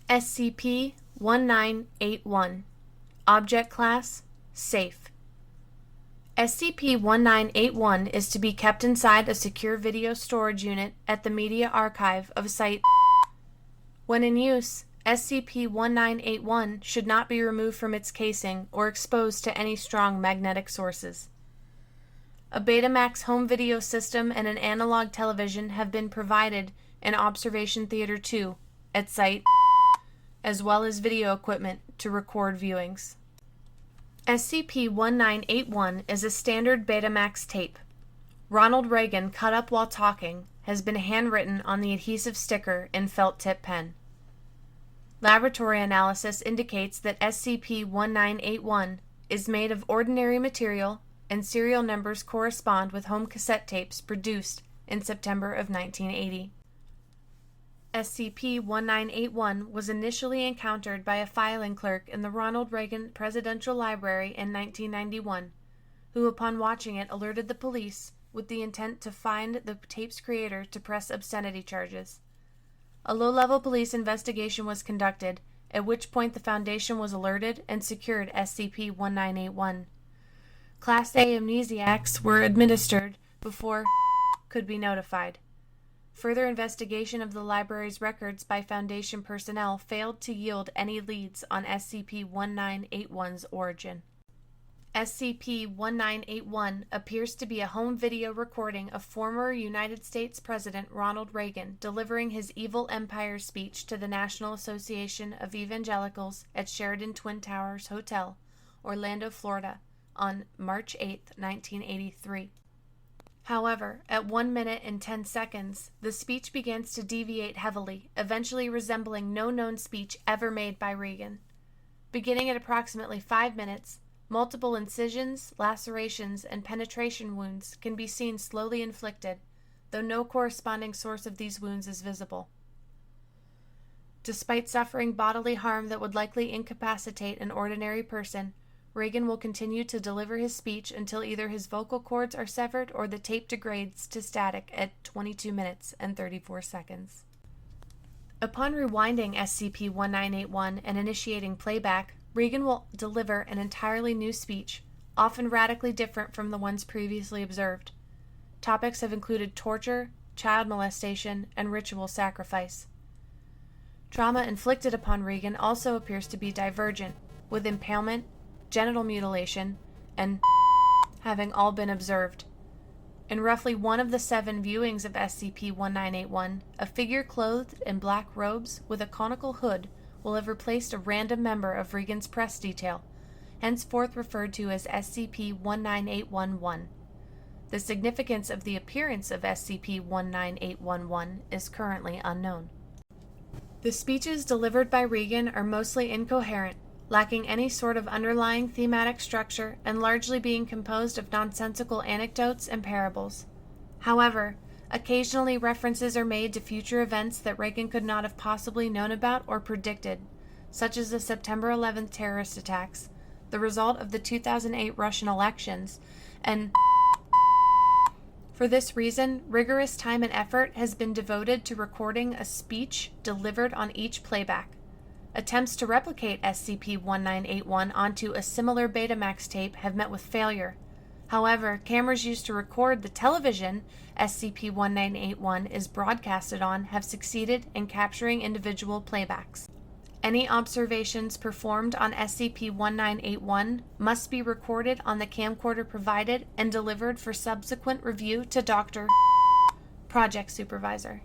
SCP-1981 Object Class Safe. SCP-1981 is to be kept inside a secure video storage unit at the Media Archive of Site. When in use, SCP-1981 should not be removed from its casing or exposed to any strong magnetic sources. A Betamax home video system and an analog television have been provided in Observation Theater 2 at Site, as well as video equipment to record viewings. SCP-1981 is a standard Betamax tape. Ronald Reagan, cut up while talking, has been handwritten on the adhesive sticker in felt tip pen. Laboratory analysis indicates that SCP-1981 is made of ordinary material and serial numbers correspond with home cassette tapes produced in September of 1980. SCP-1981 was initially encountered by a filing clerk in the Ronald Reagan Presidential Library in 1991, who upon watching it alerted the police with the intent to find the tape's creator to press obscenity charges. A low-level police investigation was conducted, at which point the Foundation was alerted and secured SCP-1981. Class A amnesiacs were administered before could be notified. Further investigation of the library's records by Foundation personnel failed to yield any leads on SCP-1981's origin. SCP-1981 appears to be a home video recording of former United States President Ronald Reagan delivering his Evil Empire speech to the National Association of Evangelicals at Sheraton Twin Towers Hotel, Orlando, Florida, on March 8, 1983. However, at 1 minute and 10 seconds, the speech begins to deviate heavily, eventually resembling no known speech ever made by Reagan. Beginning at approximately 5 minutes, multiple incisions, lacerations, and penetration wounds can be seen slowly inflicted, though no corresponding source of these wounds is visible. Despite suffering bodily harm that would likely incapacitate an ordinary person, Reagan will continue to deliver his speech until either his vocal cords are severed or the tape degrades to static at 22 minutes and 34 seconds. Upon rewinding SCP-1981 and initiating playback, Reagan will deliver an entirely new speech, often radically different from the ones previously observed. Topics have included torture, child molestation, and ritual sacrifice. Trauma inflicted upon Reagan also appears to be divergent, with impalement, genital mutilation, and having all been observed. In roughly one of the 7 viewings of SCP-1981, a figure clothed in black robes with a conical hood will have replaced a random member of Reagan's press detail, henceforth referred to as SCP-19811. The significance of the appearance of SCP-19811 is currently unknown. The speeches delivered by Reagan are mostly incoherent, lacking any sort of underlying thematic structure and largely being composed of nonsensical anecdotes and parables. However, occasionally references are made to future events that Reagan could not have possibly known about or predicted, such as the September 11th terrorist attacks, the result of the 2008 Russian elections, and for this reason, rigorous time and effort has been devoted to recording a speech delivered on each playback. Attempts to replicate SCP-1981 onto a similar Betamax tape have met with failure. However, cameras used to record the television SCP-1981 is broadcasted on have succeeded in capturing individual playbacks. Any observations performed on SCP-1981 must be recorded on the camcorder provided and delivered for subsequent review to Dr. Project Supervisor.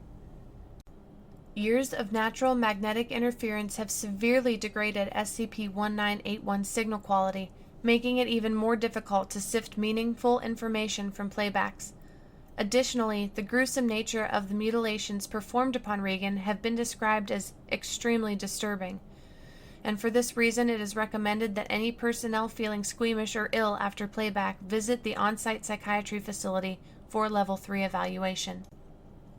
Years of natural magnetic interference have severely degraded SCP-1981's signal quality, making it even more difficult to sift meaningful information from playbacks. Additionally, the gruesome nature of the mutilations performed upon Reagan have been described as extremely disturbing, and for this reason it is recommended that any personnel feeling squeamish or ill after playback visit the on-site psychiatry facility for Level 3 evaluation.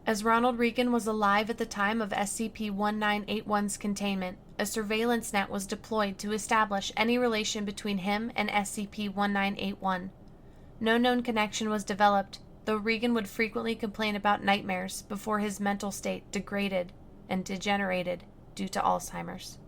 As Ronald Reagan was alive at the time of SCP-1981's containment, a surveillance net was deployed to establish any relation between him and SCP-1981. No known connection was developed, though Regan would frequently complain about nightmares before his mental state degraded and degenerated due to Alzheimer's.